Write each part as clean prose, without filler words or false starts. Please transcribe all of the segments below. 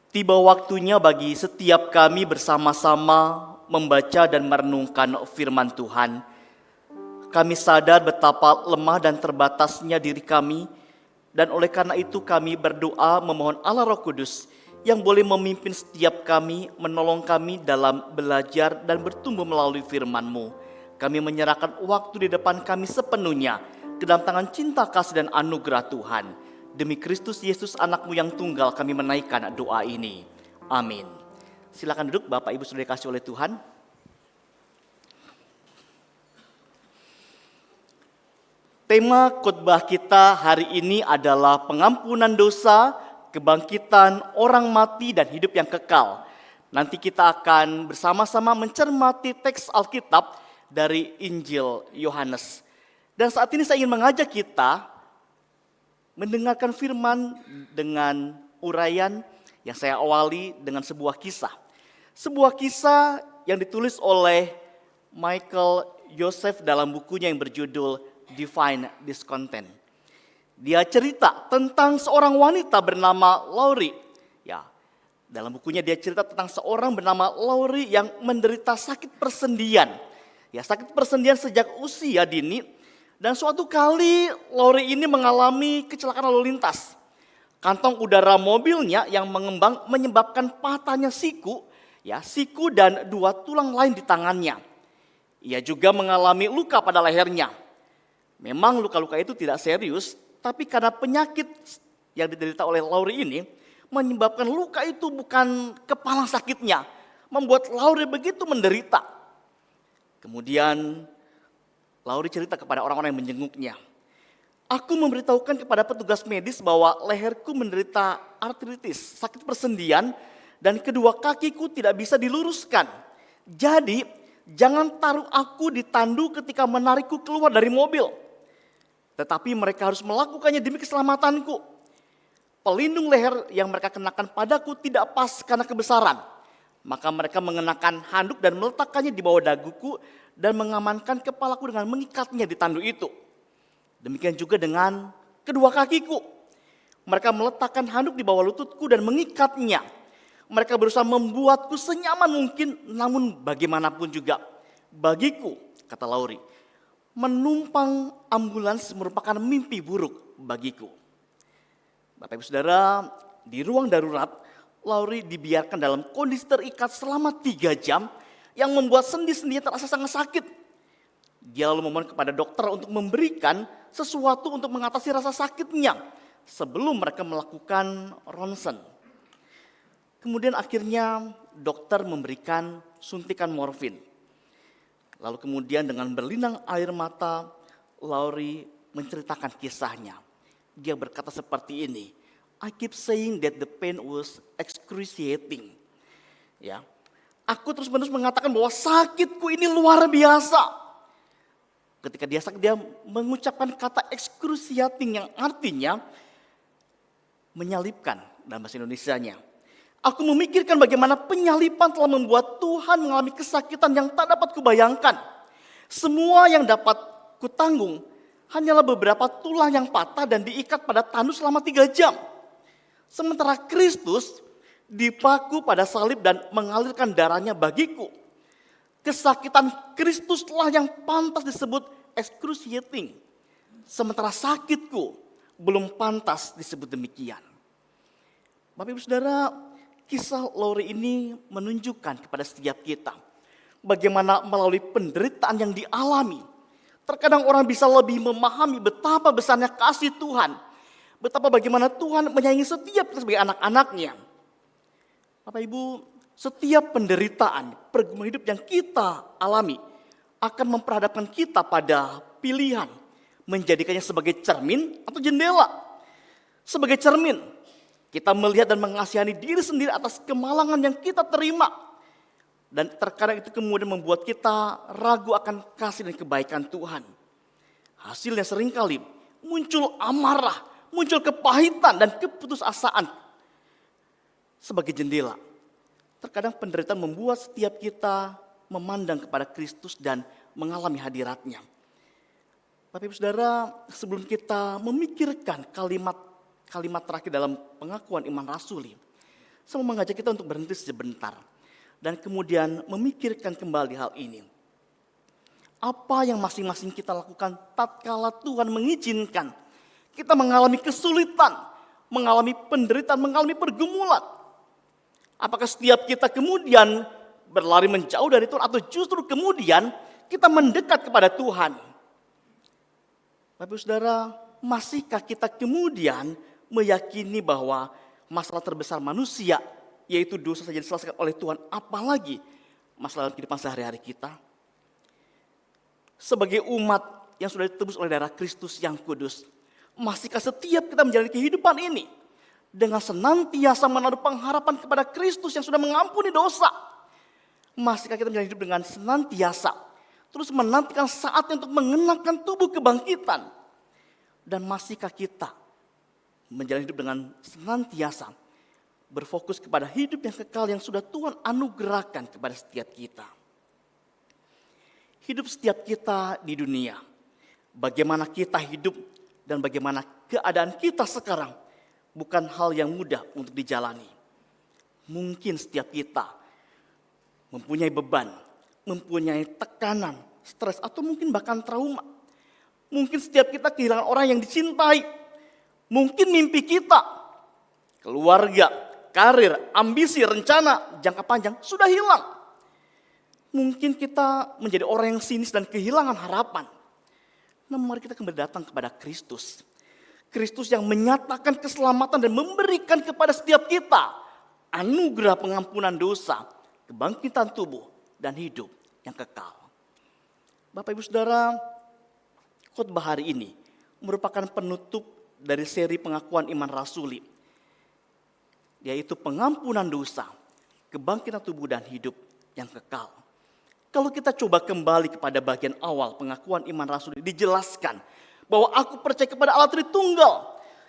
Tiba waktunya bagi setiap kami bersama-sama membaca dan merenungkan firman Tuhan. Kami sadar betapa lemah dan terbatasnya diri kami, dan oleh karena itu kami berdoa memohon Allah Roh Kudus yang boleh memimpin setiap kami, menolong kami dalam belajar dan bertumbuh melalui firman-Mu. Kami menyerahkan waktu di depan kami sepenuhnya ke dalam tangan cinta, kasih, dan anugerah Tuhan. Demi Kristus Yesus anak-Mu yang tunggal kami menaikkan doa ini. Amin. Silakan duduk Bapak Ibu sudah dikasih oleh Tuhan. Tema khotbah kita hari ini adalah pengampunan dosa, kebangkitan orang mati dan hidup yang kekal. Nanti kita akan bersama-sama mencermati teks Alkitab dari Injil Yohanes. Dan saat ini saya ingin mengajak kita mendengarkan firman dengan uraian yang saya awali dengan sebuah kisah. Sebuah kisah yang ditulis oleh Michael Joseph dalam bukunya yang berjudul Divine Discontent. Dia cerita tentang seorang wanita bernama Laurie. Ya, dalam bukunya dia cerita tentang seorang bernama Laurie yang menderita sakit persendian. Ya, sakit persendian sejak usia dini. Dan suatu kali Laurie ini mengalami kecelakaan lalu lintas. Kantong udara mobilnya yang mengembang menyebabkan patahnya siku dan 2 tulang lain di tangannya. Ia juga mengalami luka pada lehernya. Memang luka-luka itu tidak serius, tapi karena penyakit yang diderita oleh Laurie ini menyebabkan luka itu bukan kepala sakitnya, membuat Laurie begitu menderita. Kemudian Laurie cerita kepada orang-orang yang menjenguknya. Aku memberitahukan kepada petugas medis bahwa leherku menderita artritis, sakit persendian, dan kedua kakiku tidak bisa diluruskan. Jadi jangan taruh aku di tandu ketika menarikku keluar dari mobil. Tetapi mereka harus melakukannya demi keselamatanku. Pelindung leher yang mereka kenakan padaku tidak pas karena kebesaran. Maka mereka mengenakan handuk dan meletakkannya di bawah daguku dan mengamankan kepalaku dengan mengikatnya di tandu itu. Demikian juga dengan kedua kakiku. Mereka meletakkan handuk di bawah lututku dan mengikatnya. Mereka berusaha membuatku senyaman mungkin, namun bagaimanapun juga bagiku, kata Laurie, menumpang ambulans merupakan mimpi buruk bagiku. Bapak Ibu Saudara, di ruang darurat, Laurie dibiarkan dalam kondisi terikat selama 3 jam yang membuat sendi-sendinya terasa sangat sakit. Dia lalu memohon kepada dokter untuk memberikan sesuatu untuk mengatasi rasa sakitnya sebelum mereka melakukan ronsen. Kemudian akhirnya dokter memberikan suntikan morfin. Lalu kemudian dengan berlinang air mata, Laurie menceritakan kisahnya. Dia berkata seperti ini, I keep saying that the pain was excruciating. Ya, aku terus-menerus mengatakan bahwa sakitku ini luar biasa. Ketika dia sakit, dia mengucapkan kata excruciating yang artinya menyalibkan dalam bahasa Indonesianya. Aku memikirkan bagaimana penyaliban telah membuat Tuhan mengalami kesakitan yang tak dapat kubayangkan. Semua yang dapat kutanggung hanyalah beberapa tulang yang patah dan diikat pada tandu selama 3 jam. Sementara Kristus dipaku pada salib dan mengalirkan darahnya bagiku. Kesakitan Kristuslah yang pantas disebut excruciating. Sementara sakitku belum pantas disebut demikian. Bapak Ibu Saudara, kisah Laurie ini menunjukkan kepada setiap kita bagaimana melalui penderitaan yang dialami, terkadang orang bisa lebih memahami betapa besarnya kasih Tuhan, betapa bagaimana Tuhan menyayangi setiap kita sebagai anak-anaknya. Bapak Ibu, setiap penderitaan, pergumulan hidup yang kita alami akan memperhadapkan kita pada pilihan menjadikannya sebagai cermin atau jendela. Sebagai cermin, kita melihat dan mengasihani diri sendiri atas kemalangan yang kita terima. Dan terkadang itu kemudian membuat kita ragu akan kasih dan kebaikan Tuhan. Hasilnya seringkali muncul amarah, muncul kepahitan dan keputusasaan sebagai jendela. Terkadang penderitaan membuat setiap kita memandang kepada Kristus dan mengalami hadiratnya. Bapak Ibu Saudara, sebelum kita memikirkan kalimat terakhir dalam pengakuan iman rasuli, Saya mau mengajak kita untuk berhenti sebentar dan kemudian memikirkan kembali hal ini. Apa yang masing-masing kita lakukan tatkala Tuhan mengizinkan kita mengalami kesulitan, mengalami penderitaan, mengalami pergumulan. Apakah setiap kita kemudian berlari menjauh dari Tuhan atau justru kemudian kita mendekat kepada Tuhan? Bapak Saudara, masihkah kita kemudian meyakini bahwa masalah terbesar manusia yaitu dosa saja diselesaikan oleh Tuhan, apalagi masalah dalam kehidupan sehari-hari kita? Sebagai umat yang sudah ditebus oleh darah Kristus yang kudus, masihkah setiap kita menjalani kehidupan ini dengan senantiasa menaruh pengharapan kepada Kristus yang sudah mengampuni dosa? Masihkah kita menjalani hidup dengan senantiasa terus menantikan saatnya untuk mengenakan tubuh kebangkitan? Dan masihkah kita menjalani hidup dengan senantiasa berfokus kepada hidup yang kekal yang sudah Tuhan anugerahkan kepada setiap kita? Hidup setiap kita di dunia, bagaimana kita hidup dan bagaimana keadaan kita sekarang, bukan hal yang mudah untuk dijalani. Mungkin setiap kita mempunyai beban, mempunyai tekanan, stres, atau mungkin bahkan trauma. Mungkin setiap kita kehilangan orang yang dicintai. Mungkin mimpi kita, keluarga, karir, ambisi, rencana jangka panjang sudah hilang. Mungkin kita menjadi orang yang sinis dan kehilangan harapan. Namun mari kita kembali datang kepada Kristus. Kristus yang menyatakan keselamatan dan memberikan kepada setiap kita anugerah pengampunan dosa, kebangkitan tubuh, dan hidup yang kekal. Bapak Ibu Saudara, khotbah hari ini merupakan penutup dari seri pengakuan iman rasuli, yaitu pengampunan dosa, kebangkitan tubuh, dan hidup yang kekal. Kalau kita coba kembali kepada bagian awal pengakuan iman rasuli, dijelaskan bahwa aku percaya kepada Allah Tritunggal,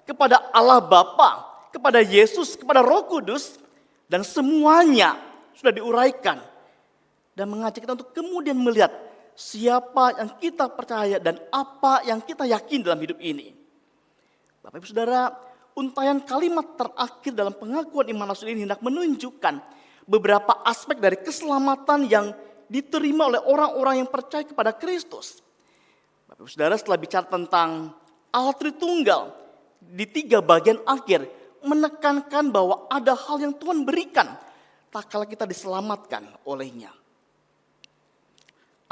kepada Allah Bapa, kepada Yesus, kepada Roh Kudus, dan semuanya sudah diuraikan dan mengajak kita untuk kemudian melihat siapa yang kita percaya dan apa yang kita yakin dalam hidup ini. Bapak Ibu Saudara, untayan kalimat terakhir dalam pengakuan iman rasuli ini hendak menunjukkan beberapa aspek dari keselamatan yang diterima oleh orang-orang yang percaya kepada Kristus. Bapak Ibu Saudara, setelah bicara tentang Allah Tritunggal, di 3 bagian akhir menekankan bahwa ada hal yang Tuhan berikan tak kala kita diselamatkan olehnya.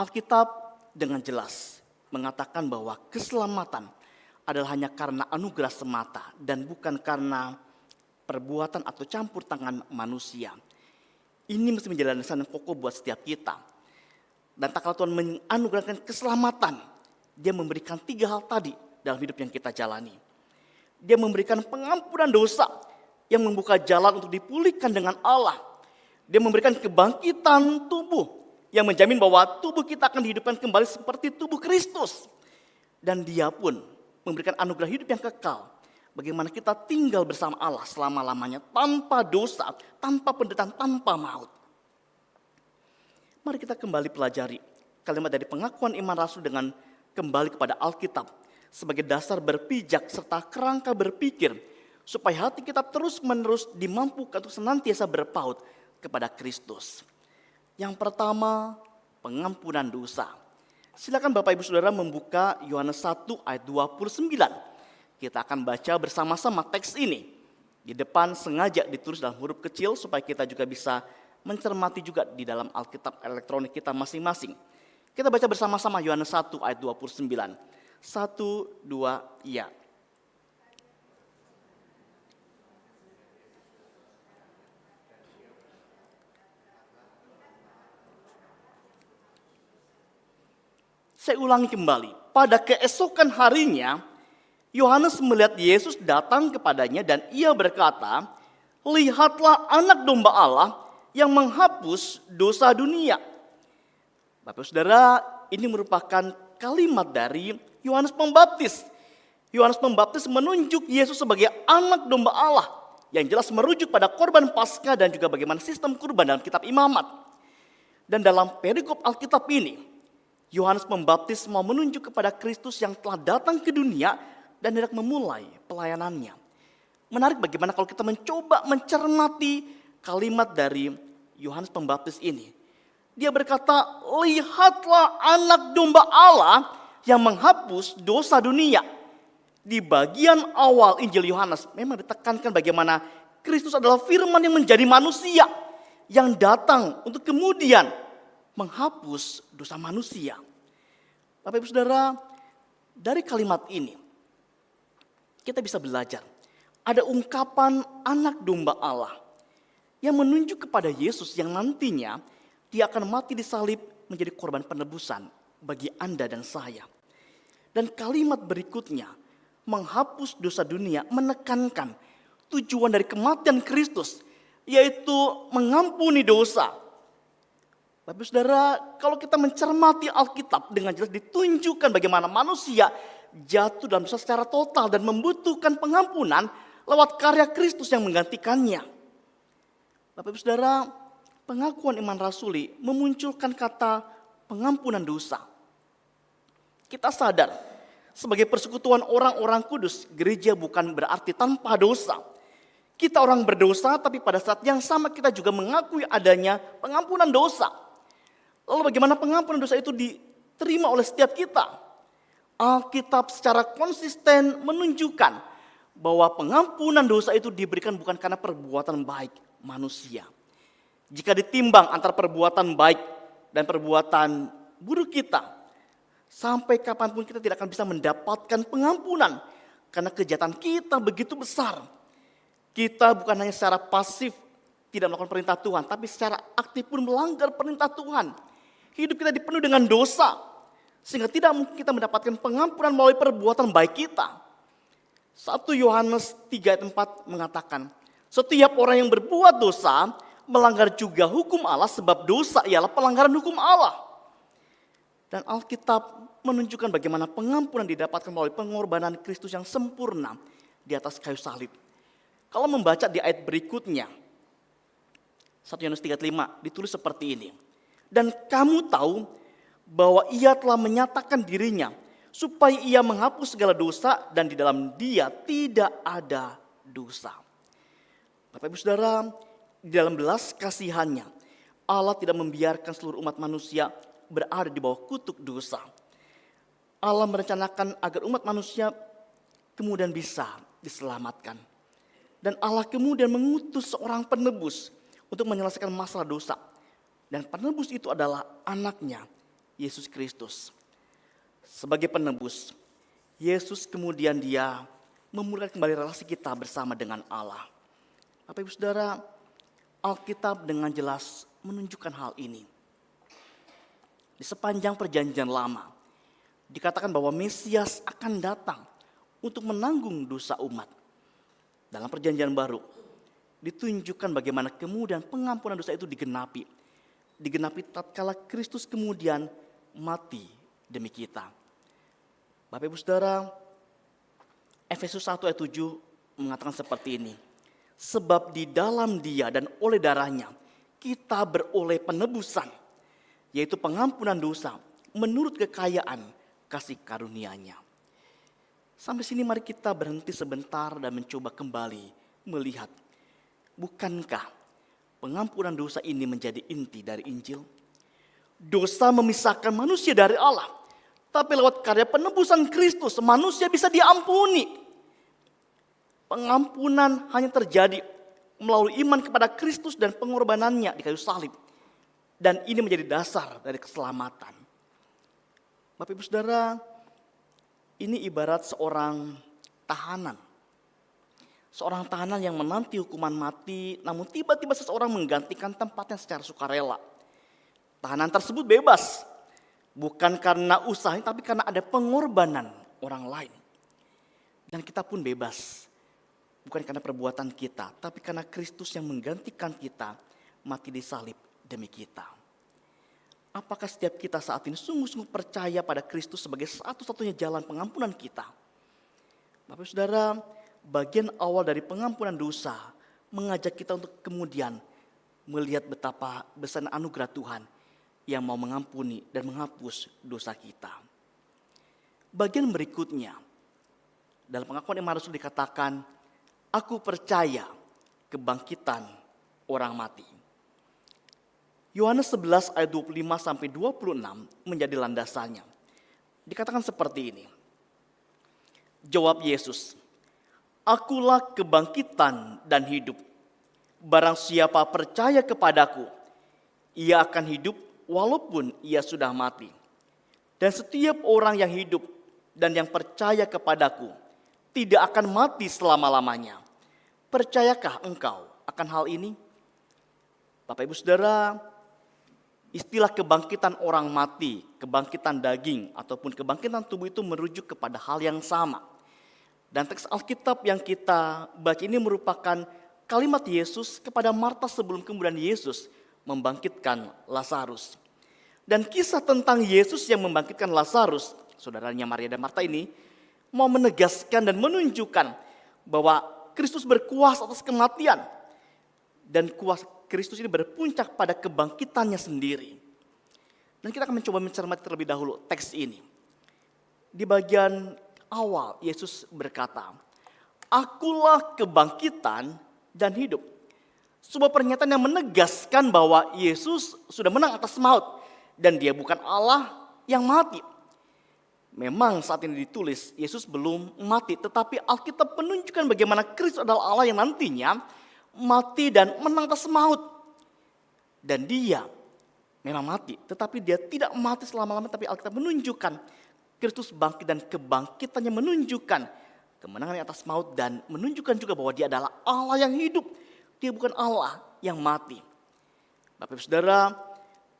Alkitab dengan jelas mengatakan bahwa keselamatan adalah hanya karena anugerah semata dan bukan karena perbuatan atau campur tangan manusia. Ini mesti menjadi landasan yang kokoh buat setiap kita. Dan tak kala Tuhan menganugerahkan keselamatan, Dia memberikan 3 hal tadi dalam hidup yang kita jalani. Dia memberikan pengampunan dosa yang membuka jalan untuk dipulihkan dengan Allah. Dia memberikan kebangkitan tubuh yang menjamin bahwa tubuh kita akan dihidupkan kembali seperti tubuh Kristus. Dan Dia pun memberikan anugerah hidup yang kekal. Bagaimana kita tinggal bersama Allah selama-lamanya tanpa dosa, tanpa penderitaan, tanpa maut. Mari kita kembali pelajari kalimat dari pengakuan iman rasul dengan kembali kepada Alkitab sebagai dasar berpijak serta kerangka berpikir supaya hati kita terus-menerus dimampukan untuk senantiasa berpaut kepada Kristus. Yang pertama, pengampunan dosa. Silakan Bapak Ibu Saudara membuka Yohanes 1 ayat 29. Kita akan baca bersama-sama teks ini. Di depan sengaja ditulis dalam huruf kecil supaya kita juga bisa mencermati juga di dalam Alkitab elektronik kita masing-masing. Kita baca bersama-sama Yohanes 1 ayat 29. 1, 2, ya. Saya ulangi kembali. Pada keesokan harinya, Yohanes melihat Yesus datang kepadanya dan ia berkata, "Lihatlah anak domba Allah yang menghapus dosa dunia." Bapak Saudara, ini merupakan kalimat dari Yohanes Pembaptis. Yohanes Pembaptis menunjuk Yesus sebagai anak domba Allah yang jelas merujuk pada korban Paskah dan juga bagaimana sistem kurban dalam kitab Imamat. Dan dalam perikop Alkitab ini, Yohanes Pembaptis mau menunjuk kepada Kristus yang telah datang ke dunia dan hendak memulai pelayanannya. Menarik bagaimana kalau kita mencoba mencermati kalimat dari Yohanes Pembaptis ini. Dia berkata, lihatlah anak domba Allah yang menghapus dosa dunia. Di bagian awal Injil Yohanes memang ditekankan bagaimana Kristus adalah firman yang menjadi manusia. Yang datang untuk kemudian menghapus dosa manusia. Bapak Ibu Saudara, dari kalimat ini kita bisa belajar. Ada ungkapan anak domba Allah yang menunjuk kepada Yesus yang nantinya dia akan mati disalib menjadi korban penebusan bagi Anda dan saya. Dan kalimat berikutnya menghapus dosa dunia menekankan tujuan dari kematian Kristus, yaitu mengampuni dosa. Bapak Saudara, kalau kita mencermati Alkitab dengan jelas ditunjukkan bagaimana manusia jatuh dalam dosa secara total dan membutuhkan pengampunan lewat karya Kristus yang menggantikannya. Bapak Ibu Saudara, pengakuan iman rasuli memunculkan kata pengampunan dosa. Kita sadar, sebagai persekutuan orang-orang kudus, gereja bukan berarti tanpa dosa. Kita orang berdosa, tapi pada saat yang sama kita juga mengakui adanya pengampunan dosa. Lalu bagaimana pengampunan dosa itu diterima oleh setiap kita? Alkitab secara konsisten menunjukkan bahwa pengampunan dosa itu diberikan bukan karena perbuatan baik manusia. Jika ditimbang antara perbuatan baik dan perbuatan buruk kita, sampai kapanpun kita tidak akan bisa mendapatkan pengampunan. Karena kejahatan kita begitu besar. Kita bukan hanya secara pasif tidak melakukan perintah Tuhan, tapi secara aktif pun melanggar perintah Tuhan. Hidup kita dipenuhi dengan dosa, sehingga tidak mungkin kita mendapatkan pengampunan melalui perbuatan baik kita. 1 Yohanes 3 ayat 4 mengatakan, setiap orang yang berbuat dosa melanggar juga hukum Allah, sebab dosa ialah pelanggaran hukum Allah. Dan Alkitab menunjukkan bagaimana pengampunan didapatkan melalui pengorbanan Kristus yang sempurna di atas kayu salib. Kalau membaca di ayat berikutnya, 1 Yohanes 3:5 ditulis seperti ini. Dan kamu tahu bahwa ia telah menyatakan dirinya supaya ia menghapus segala dosa dan di dalam dia tidak ada dosa. Bapak Ibu Saudara, di dalam belas kasihannya Allah tidak membiarkan seluruh umat manusia berada di bawah kutuk dosa. Allah merencanakan agar umat manusia kemudian bisa diselamatkan. Dan Allah kemudian mengutus seorang penebus untuk menyelesaikan masalah dosa. Dan penebus itu adalah anaknya, Yesus Kristus. Sebagai penebus, Yesus kemudian dia memulai kembali relasi kita bersama dengan Allah. Bapak Ibu Saudara, Alkitab dengan jelas menunjukkan hal ini. Di sepanjang perjanjian lama, dikatakan bahwa Mesias akan datang untuk menanggung dosa umat. Dalam perjanjian baru, ditunjukkan bagaimana kemudian pengampunan dosa itu digenapi. Digenapi tatkala Kristus kemudian mati demi kita. Bapak Ibu Saudara, Efesus 1 ayat 7 mengatakan seperti ini. Sebab di dalam dia dan oleh darahnya kita beroleh penebusan, yaitu pengampunan dosa menurut kekayaan kasih karunia-Nya. Sampai sini mari kita berhenti sebentar dan mencoba kembali melihat. Bukankah pengampunan dosa ini menjadi inti dari Injil? Dosa memisahkan manusia dari Allah. Tapi lewat karya penebusan Kristus manusia bisa diampuni. Pengampunan hanya terjadi melalui iman kepada Kristus dan pengorbanannya di kayu salib. Dan ini menjadi dasar dari keselamatan. Bapak Ibu Saudara, ini ibarat seorang tahanan. Seorang tahanan yang menanti hukuman mati, namun tiba-tiba seseorang menggantikan tempatnya secara sukarela. Tahanan tersebut bebas, bukan karena usahanya, tapi karena ada pengorbanan orang lain. Dan kita pun bebas, bukan karena perbuatan kita, tapi karena Kristus yang menggantikan kita mati di salib demi kita. Apakah setiap kita saat ini sungguh-sungguh percaya pada Kristus sebagai satu-satunya jalan pengampunan kita? Bapak Saudara, bagian awal dari pengampunan dosa mengajak kita untuk kemudian melihat betapa besar anugerah Tuhan yang mau mengampuni dan menghapus dosa kita. Bagian berikutnya, dalam pengakuan iman rasul dikatakan, aku percaya kebangkitan orang mati. Yohanes 11 ayat 25 sampai 26 menjadi landasannya. Dikatakan seperti ini. Jawab Yesus, "Akulah kebangkitan dan hidup. Barang siapa percaya kepadaku, ia akan hidup walaupun ia sudah mati. Dan setiap orang yang hidup dan yang percaya kepadaku tidak akan mati selama-lamanya. Percayakah engkau akan hal ini?" Bapak Ibu Saudara, istilah kebangkitan orang mati, kebangkitan daging, ataupun kebangkitan tubuh itu merujuk kepada hal yang sama. Dan teks Alkitab yang kita baca ini merupakan kalimat Yesus kepada Marta sebelum kemudian Yesus membangkitkan Lazarus. Dan kisah tentang Yesus yang membangkitkan Lazarus, saudaranya Maria dan Marta ini, mau menegaskan dan menunjukkan bahwa Kristus berkuasa atas kematian. Dan kuasa Kristus ini berpuncak pada kebangkitannya sendiri. Dan kita akan mencoba mencermati terlebih dahulu teks ini. Di bagian awal Yesus berkata, "Akulah kebangkitan dan hidup." Sebuah pernyataan yang menegaskan bahwa Yesus sudah menang atas maut. Dan dia bukan Allah yang mati. Memang saat ini ditulis Yesus belum mati. Tetapi Alkitab menunjukkan bagaimana Kristus adalah Allah yang nantinya mati dan menang atas maut. Dan dia memang mati, tetapi dia tidak mati selama-lamanya. Tapi Alkitab menunjukkan Kristus bangkit dan kebangkitannya menunjukkan kemenangannya atas maut. Dan menunjukkan juga bahwa dia adalah Allah yang hidup. Dia bukan Allah yang mati. Bapak Ibu Saudara,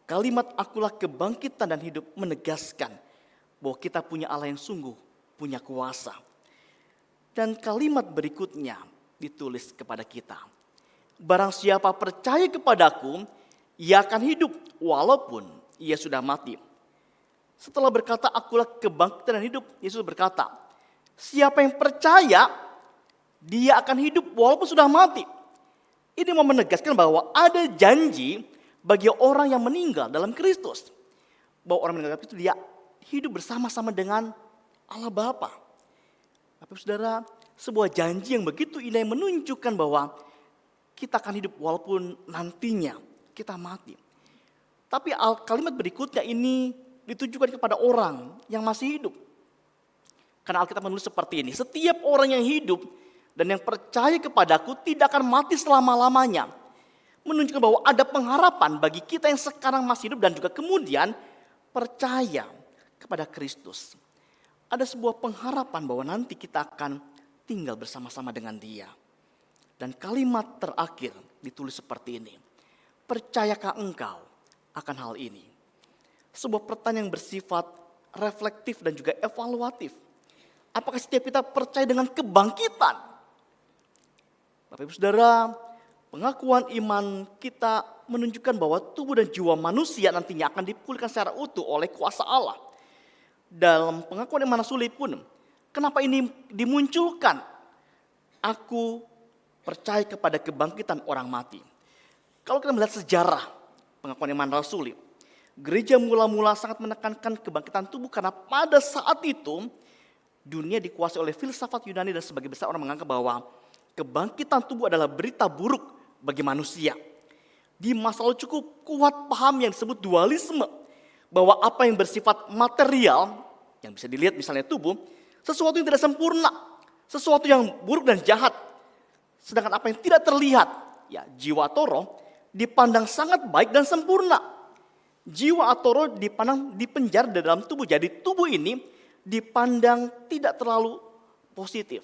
kalimat "akulah kebangkitan dan hidup" menegaskan bahwa kita punya Allah yang sungguh punya kuasa. Dan kalimat berikutnya ditulis kepada kita. "Barang siapa percaya kepadaku, ia akan hidup walaupun ia sudah mati." Setelah berkata "akulah kebangkitan dan hidup", Yesus berkata, siapa yang percaya, dia akan hidup walaupun sudah mati. Ini mau menegaskan bahwa ada janji bagi orang yang meninggal dalam Kristus. Bahwa orang meninggal itu dia hidup bersama-sama dengan Allah Bapa. Bapak Saudara, sebuah janji yang begitu indah yang menunjukkan bahwa kita akan hidup walaupun nantinya kita mati. Tapi kalimat berikutnya ini ditujukan kepada orang yang masih hidup. Karena Alkitab menulis seperti ini, "Setiap orang yang hidup dan yang percaya kepadaku tidak akan mati selama-lamanya." Menunjukkan bahwa ada pengharapan bagi kita yang sekarang masih hidup dan juga kemudian percaya kepada Kristus. Ada sebuah pengharapan bahwa nanti kita akan tinggal bersama-sama dengan Dia. Dan kalimat terakhir ditulis seperti ini, "Percayakah engkau akan hal ini?" Sebuah pertanyaan yang bersifat reflektif dan juga evaluatif. Apakah setiap kita percaya dengan kebangkitan? Bapak Ibu Saudara, pengakuan iman kita menunjukkan bahwa tubuh dan jiwa manusia nantinya akan dipulihkan secara utuh oleh kuasa Allah. Dalam pengakuan iman Rasuli pun, kenapa ini dimunculkan? Aku percaya kepada kebangkitan orang mati. Kalau kita melihat sejarah pengakuan iman Rasuli, gereja mula-mula sangat menekankan kebangkitan tubuh karena pada saat itu dunia dikuasai oleh filsafat Yunani dan sebagian besar orang menganggap bahwa kebangkitan tubuh adalah berita buruk bagi manusia. Di masa lalu cukup kuat paham yang disebut dualisme, bahwa apa yang bersifat material, yang bisa dilihat misalnya tubuh, sesuatu yang tidak sempurna, sesuatu yang buruk dan jahat. Sedangkan apa yang tidak terlihat, ya jiwa atau roh, dipandang sangat baik dan sempurna. Jiwa atau roh dipandang dipenjara di dalam tubuh. Jadi tubuh ini dipandang tidak terlalu positif.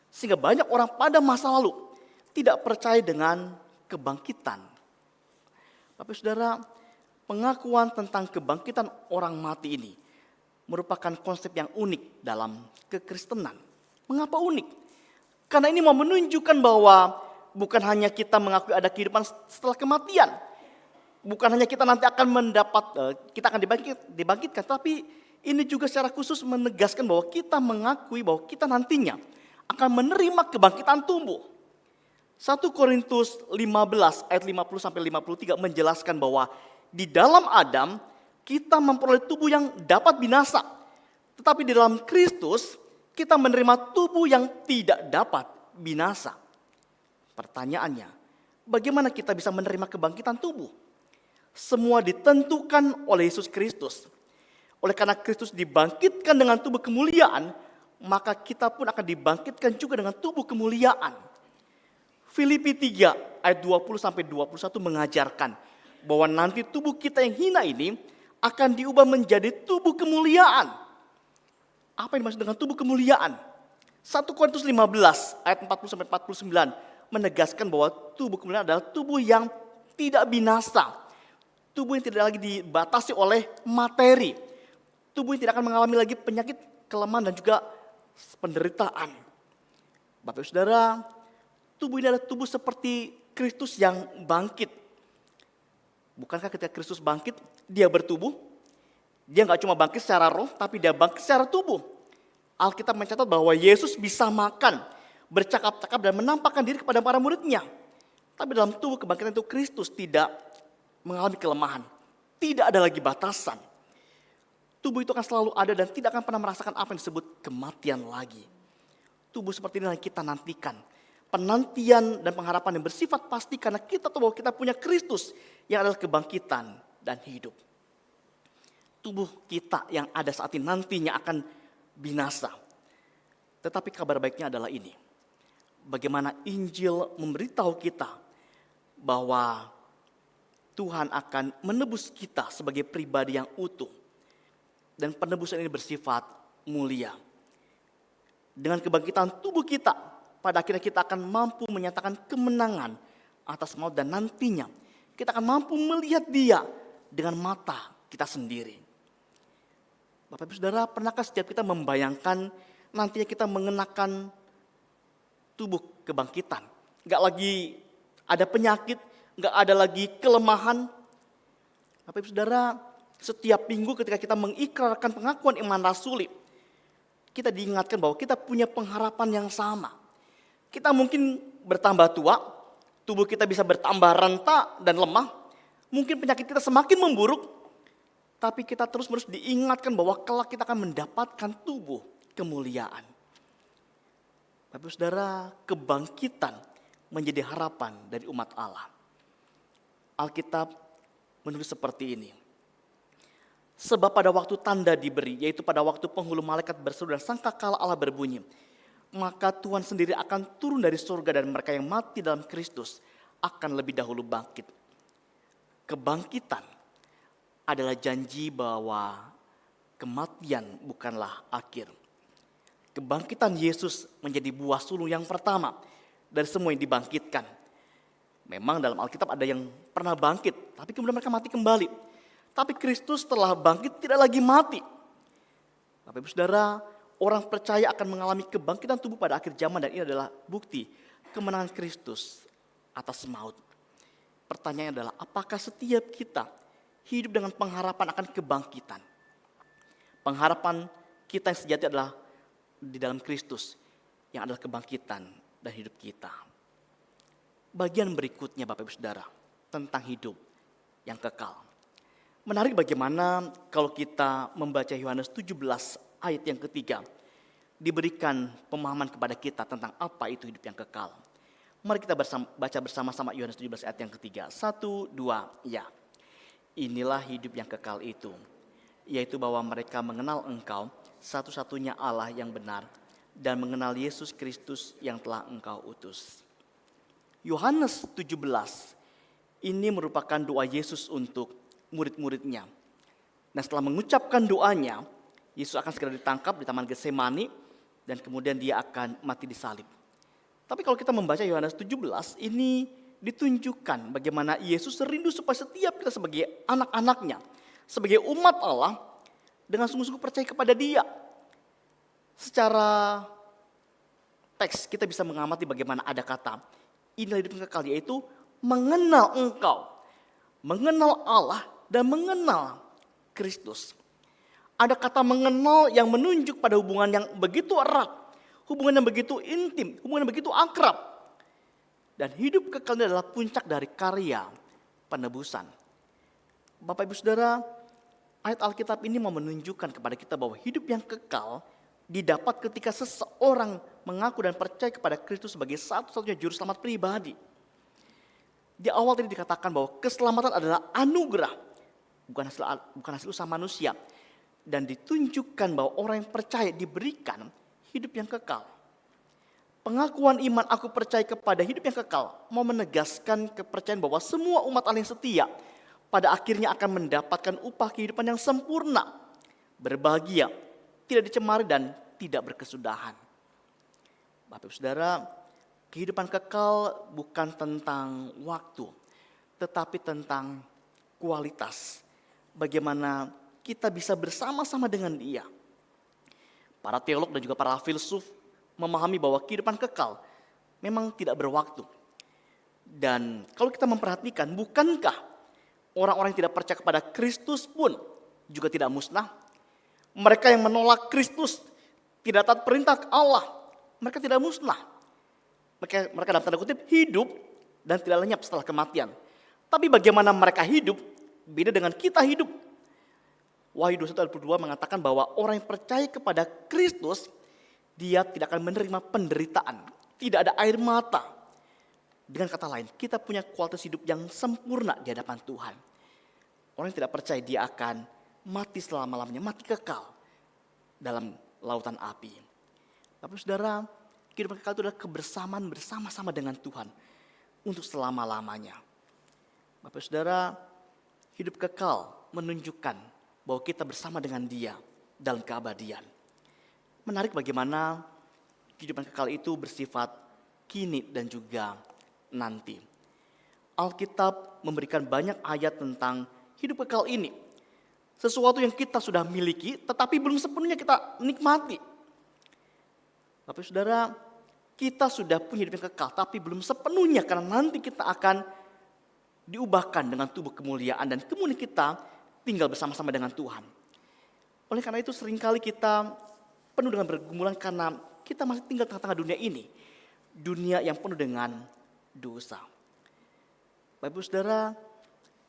Sehingga banyak orang pada masa lalu tidak percaya dengan kebangkitan. Bapak Saudara, pengakuan tentang kebangkitan orang mati ini merupakan konsep yang unik dalam kekristenan. Mengapa unik? Karena ini mau menunjukkan bahwa bukan hanya kita mengakui ada kehidupan setelah kematian. Bukan hanya kita nanti akan kita akan dibangkitkan. Tapi ini juga secara khusus menegaskan bahwa kita mengakui bahwa kita nantinya akan menerima kebangkitan tubuh. 1 Korintus 15 ayat 50-53 menjelaskan bahwa di dalam Adam kita memperoleh tubuh yang dapat binasa. Tetapi di dalam Kristus kita menerima tubuh yang tidak dapat binasa. Pertanyaannya, Bagaimana kita bisa menerima kebangkitan tubuh? Semua ditentukan oleh Yesus Kristus. Oleh karena Kristus dibangkitkan dengan tubuh kemuliaan, maka kita pun akan dibangkitkan juga dengan tubuh kemuliaan. Filipi 3 ayat 20 sampai 21 mengajarkan bahwa nanti tubuh kita yang hina ini akan diubah menjadi tubuh kemuliaan. Apa yang dimaksud dengan tubuh kemuliaan? 1 Korintus 15 ayat 40 sampai 49 menegaskan bahwa tubuh kemuliaan adalah tubuh yang tidak binasa. Tubuh yang tidak lagi dibatasi oleh materi. Tubuh yang tidak akan mengalami lagi penyakit, kelemahan dan juga penderitaan. Bapak Ibu Saudara, tubuh ini adalah tubuh seperti Kristus yang bangkit. Bukankah ketika Kristus bangkit, dia bertubuh? Dia nggak cuma bangkit secara roh, tapi dia bangkit secara tubuh. Alkitab mencatat bahwa Yesus bisa makan, bercakap-cakap dan menampakkan diri kepada para muridnya. Tapi dalam tubuh kebangkitan itu Kristus tidak mengalami kelemahan. Tidak ada lagi batasan. Tubuh itu akan selalu ada dan tidak akan pernah merasakan apa yang disebut kematian lagi. Tubuh seperti ini yang kita nantikan. Penantian dan pengharapan yang bersifat pasti karena kita tahu bahwa kita punya Kristus yang adalah kebangkitan dan hidup. Tubuh kita yang ada saat ini nantinya akan binasa. Tetapi kabar baiknya adalah ini. Bagaimana Injil memberitahu kita bahwa Tuhan akan menebus kita sebagai pribadi yang utuh. Dan penebusan ini bersifat mulia. Dengan kebangkitan tubuh kita, pada akhirnya kita akan mampu menyatakan kemenangan atas maut. Dan nantinya kita akan mampu melihat dia dengan mata kita sendiri. Bapak Ibu Saudara, pernahkah setiap kita membayangkan nantinya kita mengenakan tubuh kebangkitan? Gak lagi ada penyakit, gak ada lagi kelemahan. Bapak Ibu Saudara, setiap minggu ketika kita mengikrarkan pengakuan iman rasuli, kita diingatkan bahwa kita punya pengharapan yang sama. Kita mungkin bertambah tua, tubuh kita bisa bertambah renta dan lemah. Mungkin penyakit kita semakin memburuk, tapi kita terus-menerus diingatkan bahwa kelak kita akan mendapatkan tubuh kemuliaan. Bapak Saudara, kebangkitan menjadi harapan dari umat Allah. Alkitab menulis seperti ini. Sebab pada waktu tanda diberi, yaitu pada waktu penghulu malaikat berseru dan sangkakala Allah berbunyi, maka Tuhan sendiri akan turun dari surga dan mereka yang mati dalam Kristus akan lebih dahulu bangkit. Kebangkitan adalah janji bahwa kematian bukanlah akhir. Kebangkitan Yesus menjadi buah sulung yang pertama dari semua yang dibangkitkan. Memang dalam Alkitab ada yang pernah bangkit, tapi kemudian mereka mati kembali. Tapi Kristus setelah bangkit tidak lagi mati. Bapak Ibu Saudara, orang percaya akan mengalami kebangkitan tubuh pada akhir zaman dan ini adalah bukti kemenangan Kristus atas maut. Pertanyaannya adalah apakah setiap kita hidup dengan pengharapan akan kebangkitan? Pengharapan kita yang sejati adalah di dalam Kristus yang adalah kebangkitan dan hidup kita. Bagian berikutnya Bapak Ibu Saudara tentang hidup yang kekal. Menarik bagaimana kalau kita membaca Yohanes 17 ayat yang ketiga. Diberikan pemahaman kepada kita tentang apa itu hidup yang kekal. Mari kita baca bersama-sama Yohanes 17 ayat yang ketiga. 1, 2, ya. Inilah hidup yang kekal itu. Yaitu bahwa mereka mengenal Engkau, satu-satunya Allah yang benar. Dan mengenal Yesus Kristus yang telah Engkau utus. Yohanes 17 ini merupakan doa Yesus untuk murid-muridnya. Nah setelah mengucapkan doanya, Yesus akan segera ditangkap di Taman Getsemani dan kemudian dia akan mati disalib. Tapi kalau kita membaca Yohanes 17, ini ditunjukkan bagaimana Yesus rindu supaya setiap kita sebagai anak-anaknya, sebagai umat Allah, dengan sungguh-sungguh percaya kepada Dia. Secara teks kita bisa mengamati bagaimana ada kata, inilah hidup yang kekal, yaitu mengenal Engkau, mengenal Allah, dan mengenal Kristus. Ada kata mengenal yang menunjuk pada hubungan yang begitu erat, hubungan yang begitu intim, hubungan yang begitu akrab. Dan hidup kekal ini adalah puncak dari karya penebusan. Bapak Ibu Saudara, ayat Alkitab ini mau menunjukkan kepada kita bahwa hidup yang kekal didapat ketika seseorang mengaku dan percaya kepada Kristus sebagai satu-satunya juru selamat pribadi. Di awal tadi dikatakan bahwa keselamatan adalah anugerah, bukan hasil usaha manusia. Dan ditunjukkan bahwa orang yang percaya diberikan hidup yang kekal. Pengakuan iman aku percaya kepada hidup yang kekal mau menegaskan kepercayaan bahwa semua umat Allah yang setia pada akhirnya akan mendapatkan upah kehidupan yang sempurna, berbahagia, tidak dicemari dan tidak berkesudahan. Bapak Ibu Saudara, kehidupan kekal bukan tentang waktu, tetapi tentang kualitas. Bagaimana kita bisa bersama-sama dengan Dia. Para teolog dan juga para filsuf memahami bahwa kehidupan kekal memang tidak berwaktu. Dan kalau kita memperhatikan, bukankah orang-orang yang tidak percaya kepada Kristus pun juga tidak musnah? Mereka yang menolak Kristus, tidak taat perintah Allah, mereka tidak musnah. Mereka dalam tanda kutip hidup dan tidak lenyap setelah kematian. Tapi bagaimana mereka hidup, beda dengan kita hidup. Wahyu 21:22 mengatakan bahwa orang yang percaya kepada Kristus, dia tidak akan menerima penderitaan. Tidak ada air mata. Dengan kata lain, kita punya kualitas hidup yang sempurna di hadapan Tuhan. Orang yang tidak percaya, dia akan mati selama-lamanya, mati kekal dalam lautan api. Tapi saudara, kehidupan kekal itu adalah kebersamaan bersama-sama dengan Tuhan untuk selama-lamanya. Bapak saudara, hidup kekal menunjukkan bahwa kita bersama dengan Dia dalam keabadian. Menarik bagaimana kehidupan kekal itu bersifat kini dan juga nanti. Alkitab memberikan banyak ayat tentang hidup kekal ini. Sesuatu yang kita sudah miliki tetapi belum sepenuhnya kita nikmati. Bapak saudara, kita sudah punya hidup yang kekal tapi belum sepenuhnya karena nanti kita akan diubahkan dengan tubuh kemuliaan dan kemudian kita tinggal bersama-sama dengan Tuhan. Oleh karena itu seringkali kita penuh dengan pergumulan karena kita masih tinggal di tengah-tengah dunia ini. Dunia yang penuh dengan dosa. Bapak Ibu Saudara,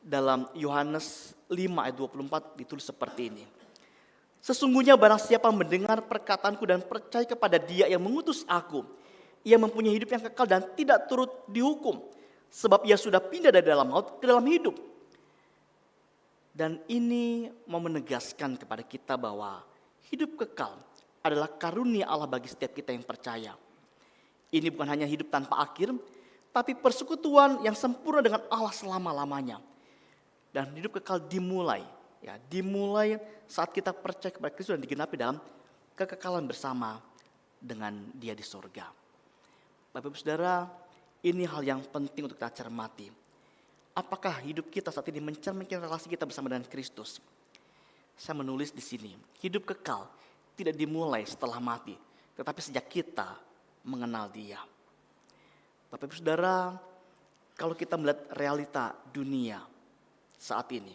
dalam Yohanes 5 ayat 24 ditulis seperti ini. Sesungguhnya barang siapa mendengar perkataanku dan percaya kepada Dia yang mengutus aku, ia mempunyai hidup yang kekal dan tidak turut dihukum. Sebab ia sudah pindah dari dalam maut ke dalam hidup. Dan ini mau menegaskan kepada kita bahwa hidup kekal adalah karunia Allah bagi setiap kita yang percaya. Ini bukan hanya hidup tanpa akhir, tapi persekutuan yang sempurna dengan Allah selama-lamanya. Dan hidup kekal dimulai saat kita percaya kepada Kristus dan digenapi dalam kekekalan bersama dengan Dia di surga. Bapak Ibu Saudara, ini hal yang penting untuk kita cermati. Apakah hidup kita saat ini mencerminkan relasi kita bersama dengan Kristus? Saya menulis di sini, hidup kekal tidak dimulai setelah mati, tetapi sejak kita mengenal Dia. Bapak Ibu Saudara, kalau kita melihat realita dunia saat ini,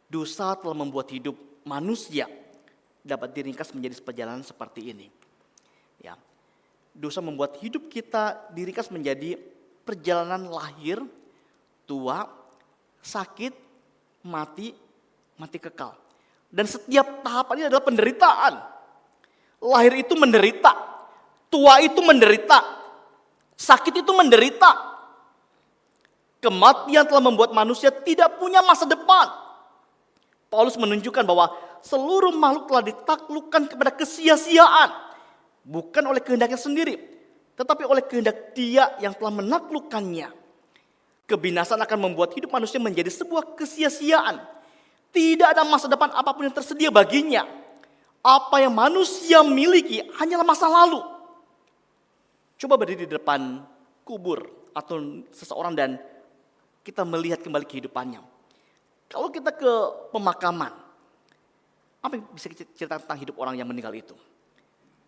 dosa telah membuat hidup manusia dapat diringkas menjadi perjalanan seperti ini. Ya, dosa membuat hidup kita diringkas menjadi perjalanan lahir, tua, sakit, mati kekal. Dan setiap tahapan ini adalah penderitaan. Lahir itu menderita, tua itu menderita, sakit itu menderita. Kematian telah membuat manusia tidak punya masa depan. Paulus menunjukkan bahwa seluruh makhluk telah ditaklukkan kepada kesia-siaan. Bukan oleh kehendaknya sendiri, tetapi oleh kehendak Dia yang telah menaklukkannya. Kebinasaan akan membuat hidup manusia menjadi sebuah kesia-siaan. Tidak ada masa depan apapun yang tersedia baginya. Apa yang manusia miliki hanyalah masa lalu. Coba berdiri di depan kubur atau seseorang dan kita melihat kembali kehidupannya. Kalau kita ke pemakaman, apa yang bisa kita cerita tentang hidup orang yang meninggal itu?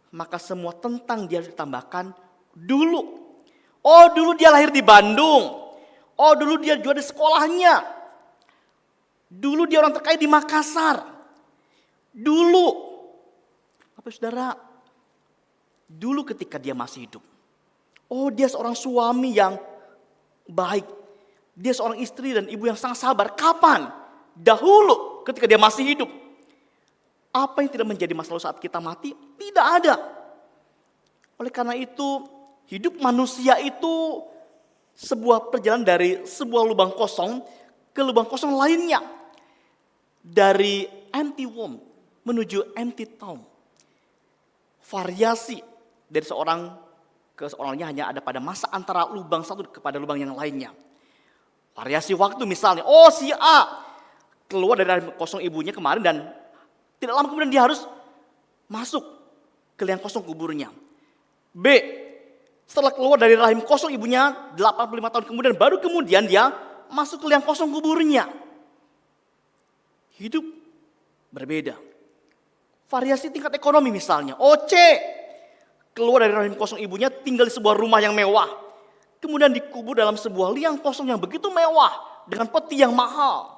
Maka semua tentang dia harus ditambahkan dulu. Oh, dulu dia lahir di Bandung. Oh, dulu dia juara di sekolahnya. Dulu dia orang terkaya di Makassar. Dulu. Apa saudara? Dulu ketika dia masih hidup. Oh, dia seorang suami yang baik. Dia seorang istri dan ibu yang sangat sabar. Kapan? Dahulu ketika dia masih hidup. Apa yang tidak menjadi masalah saat kita mati? Tidak ada. Oleh karena itu, hidup manusia itu Sebuah perjalanan dari sebuah lubang kosong ke lubang kosong lainnya. Dari empty womb menuju empty tomb. Variasi dari seorang ke seorangnya hanya ada pada masa antara lubang satu kepada lubang yang lainnya. Variasi waktu misalnya, si A keluar dari rahim kosong ibunya kemarin dan tidak lama kemudian dia harus masuk ke liang kosong kuburnya. B, setelah keluar dari rahim kosong ibunya 85 tahun kemudian baru kemudian dia masuk ke liang kosong kuburnya. Hidup berbeda. Variasi tingkat ekonomi misalnya. C, keluar dari rahim kosong ibunya tinggal di sebuah rumah yang mewah. Kemudian dikubur dalam sebuah liang kosong yang begitu mewah dengan peti yang mahal.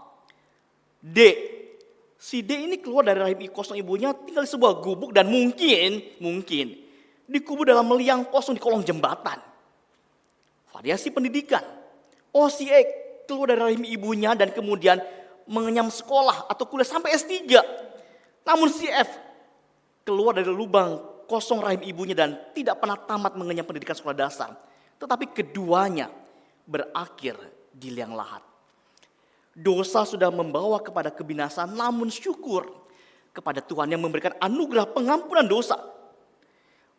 D, si D ini keluar dari rahim kosong ibunya tinggal di sebuah gubuk dan mungkin dikubur dalam liang kosong di kolong jembatan. Variasi pendidikan. Si E keluar dari rahim ibunya dan kemudian mengenyam sekolah atau kuliah sampai S3. Namun si F keluar dari lubang kosong rahim ibunya dan tidak pernah tamat mengenyam pendidikan sekolah dasar. Tetapi keduanya berakhir di liang lahat. Dosa sudah membawa kepada kebinasaan, namun syukur kepada Tuhan yang memberikan anugerah pengampunan dosa.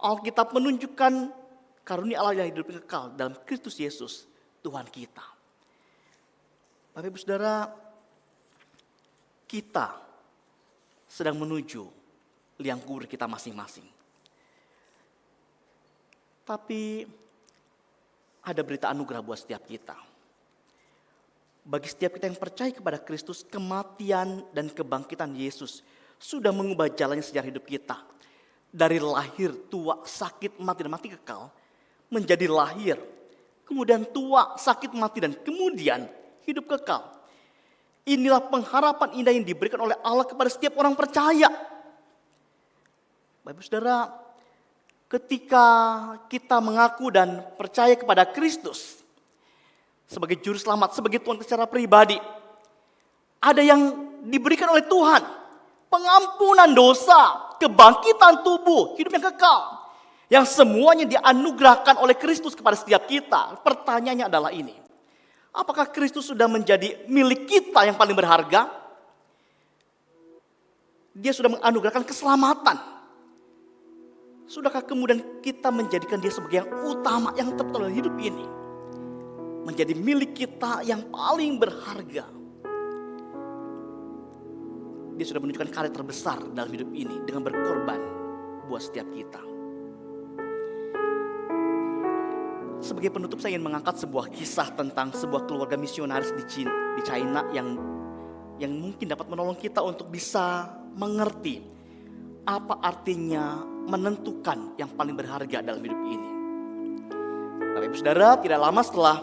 Alkitab menunjukkan karunia Allah yang hidup kekal dalam Kristus Yesus, Tuhan kita. Bapak Ibu Saudara, kita sedang menuju liang kubur kita masing-masing. Tapi ada berita anugerah buat setiap kita. Bagi setiap kita yang percaya kepada Kristus, kematian dan kebangkitan Yesus sudah mengubah jalannya sejarah hidup kita. Dari lahir, tua, sakit, mati, dan mati kekal, menjadi lahir, kemudian tua, sakit, mati, dan kemudian hidup kekal. Inilah pengharapan indah yang diberikan oleh Allah kepada setiap orang percaya. Bapak Saudara, ketika kita mengaku dan percaya kepada Kristus sebagai juru selamat, sebagai Tuhan secara pribadi, ada yang diberikan oleh Tuhan, pengampunan dosa, kebangkitan tubuh, hidup yang kekal, yang semuanya dianugerahkan oleh Kristus kepada setiap kita. Pertanyaannya adalah ini, apakah Kristus sudah menjadi milik kita yang paling berharga? Dia sudah menganugerahkan keselamatan. Sudahkah kemudian kita menjadikan dia sebagai yang utama, yang tepat dalam hidup ini? Menjadi milik kita yang paling berharga. Dia sudah menunjukkan karya terbesar dalam hidup ini dengan berkorban buat setiap kita. Sebagai penutup saya ingin mengangkat sebuah kisah tentang sebuah keluarga misionaris di China yang mungkin dapat menolong kita untuk bisa mengerti apa artinya menentukan yang paling berharga dalam hidup ini. Bapak Ibu Saudara, tidak lama setelah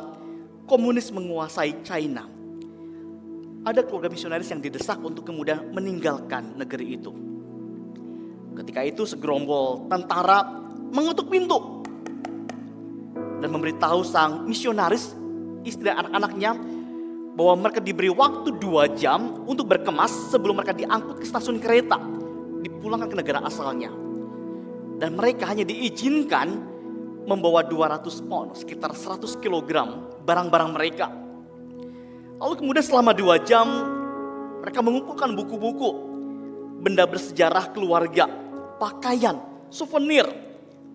komunis menguasai China, ada keluarga misionaris yang didesak untuk kemudian meninggalkan negeri itu. Ketika itu segerombol tentara mengetuk pintu dan memberitahu sang misionaris, istri dan anak-anaknya, bahwa mereka diberi waktu 2 jam untuk berkemas sebelum mereka diangkut ke stasiun kereta, dipulangkan ke negara asalnya. Dan mereka hanya diizinkan membawa 200 pound, sekitar 100 kilogram barang-barang mereka. Lalu kemudian selama 2 jam mereka mengumpulkan buku-buku, benda bersejarah keluarga, pakaian, souvenir,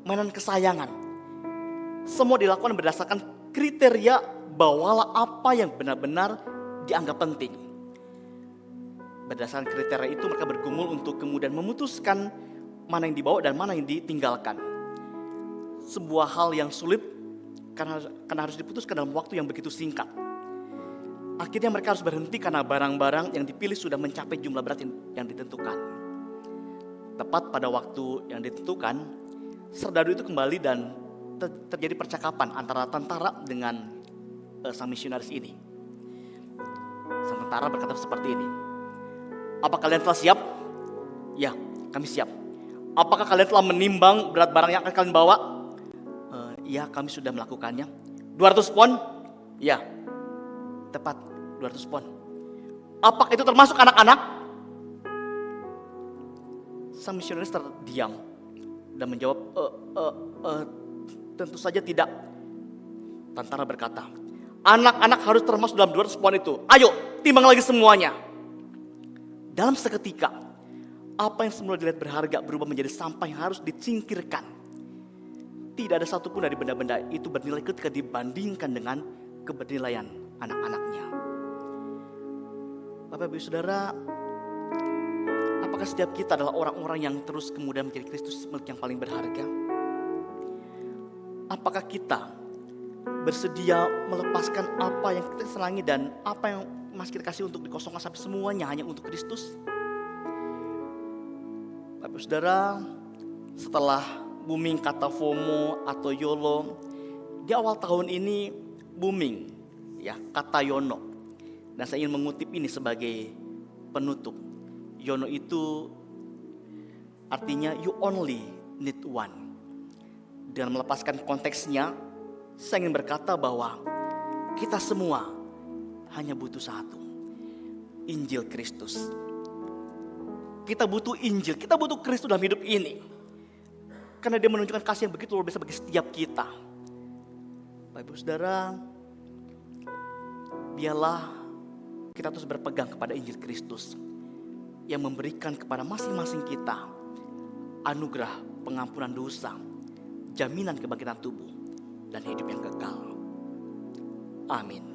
mainan kesayangan. Semua dilakukan berdasarkan kriteria bawalah apa yang benar-benar dianggap penting. Berdasarkan kriteria itu mereka bergumul untuk kemudian memutuskan mana yang dibawa dan mana yang ditinggalkan. Sebuah hal yang sulit karena harus diputuskan dalam waktu yang begitu singkat. Akhirnya mereka harus berhenti karena barang-barang yang dipilih sudah mencapai jumlah berat yang ditentukan. Tepat pada waktu yang ditentukan, serdadu itu kembali dan terjadi percakapan antara tentara dengan sang misionaris ini. Sang tentara berkata seperti ini, "Apa kalian telah siap?" "Ya, kami siap." "Apakah kalian telah menimbang berat barang yang akan kalian bawa?" "Ya, kami sudah melakukannya." 200 pon?" "Ya." "Tepat, 200 pon." "Apakah itu termasuk anak-anak?" Sang misionaris terdiam dan menjawab, tentu saja tidak." Tentara berkata, anak-anak harus termasuk dalam 200 pound itu. Ayo, timbang lagi semuanya. Dalam seketika, apa yang semula dilihat berharga berubah menjadi sampah yang harus disingkirkan. Tidak ada satupun dari benda-benda itu bernilai ketika dibandingkan dengan kebernilaian anak-anaknya. Bapak Ibu Saudara, apakah setiap kita adalah orang-orang yang terus kemudian menjadi Kristus milik yang paling berharga? Apakah kita bersedia melepaskan apa yang kita senangi dan apa yang masih kita kasih untuk dikosongkan sampai semuanya hanya untuk Kristus? Bapak Saudara, setelah booming kata FOMO atau YOLO, di awal tahun ini booming ya kata YONO. Dan saya ingin mengutip ini sebagai penutup. YONO itu artinya you only need one. Dengan melepaskan konteksnya, saya ingin berkata bahwa kita semua hanya butuh satu, Injil Kristus. Kita butuh Injil, kita butuh Kristus dalam hidup ini. Karena dia menunjukkan kasih yang begitu luar biasa bagi setiap kita. Bapak Ibu Saudara, biarlah kita terus berpegang kepada Injil Kristus yang memberikan kepada masing-masing kita anugerah pengampunan dosa, jaminan kebangkitan tubuh, dan hidup yang kekal. Amin.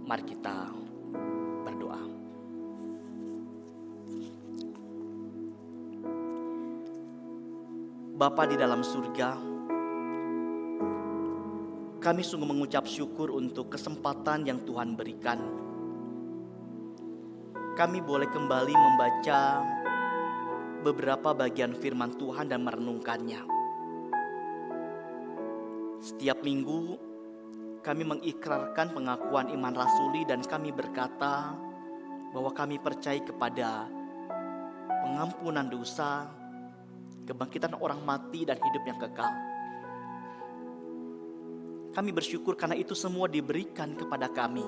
Mari kita berdoa. Bapa di dalam surga, kami sungguh mengucap syukur untuk kesempatan yang Tuhan berikan. Kami boleh kembali membaca beberapa bagian firman Tuhan dan merenungkannya. Setiap minggu kami mengikrarkan pengakuan iman rasuli dan kami berkata bahwa kami percaya kepada pengampunan dosa, kebangkitan orang mati dan hidup yang kekal. Kami bersyukur karena itu semua diberikan kepada kami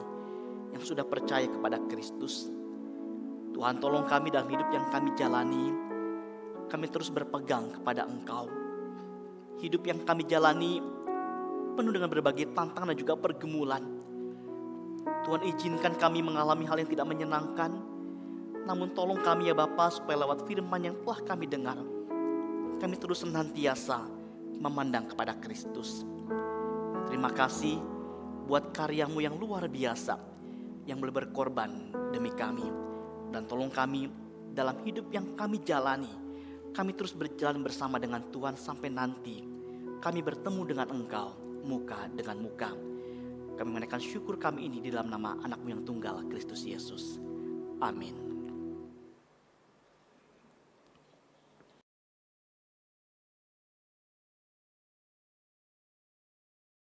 yang sudah percaya kepada Kristus. Tuhan, tolong kami dalam hidup yang kami jalani, kami terus berpegang kepada Engkau. Hidup yang kami jalani penuh dengan berbagai tantangan dan juga pergumulan. Tuhan, izinkan kami mengalami hal yang tidak menyenangkan, namun tolong kami ya Bapa, supaya lewat firman yang telah kami dengar, kami terus senantiasa memandang kepada Kristus. Terima kasih buat karya-Mu yang luar biasa yang boleh berkorban demi kami. Dan tolong kami dalam hidup yang kami jalani, kami terus berjalan bersama dengan Tuhan sampai nanti kami bertemu dengan Engkau muka dengan muka. Kami menaikkan syukur kami ini di dalam nama Anak-Mu yang tunggal, Kristus Yesus. Amin.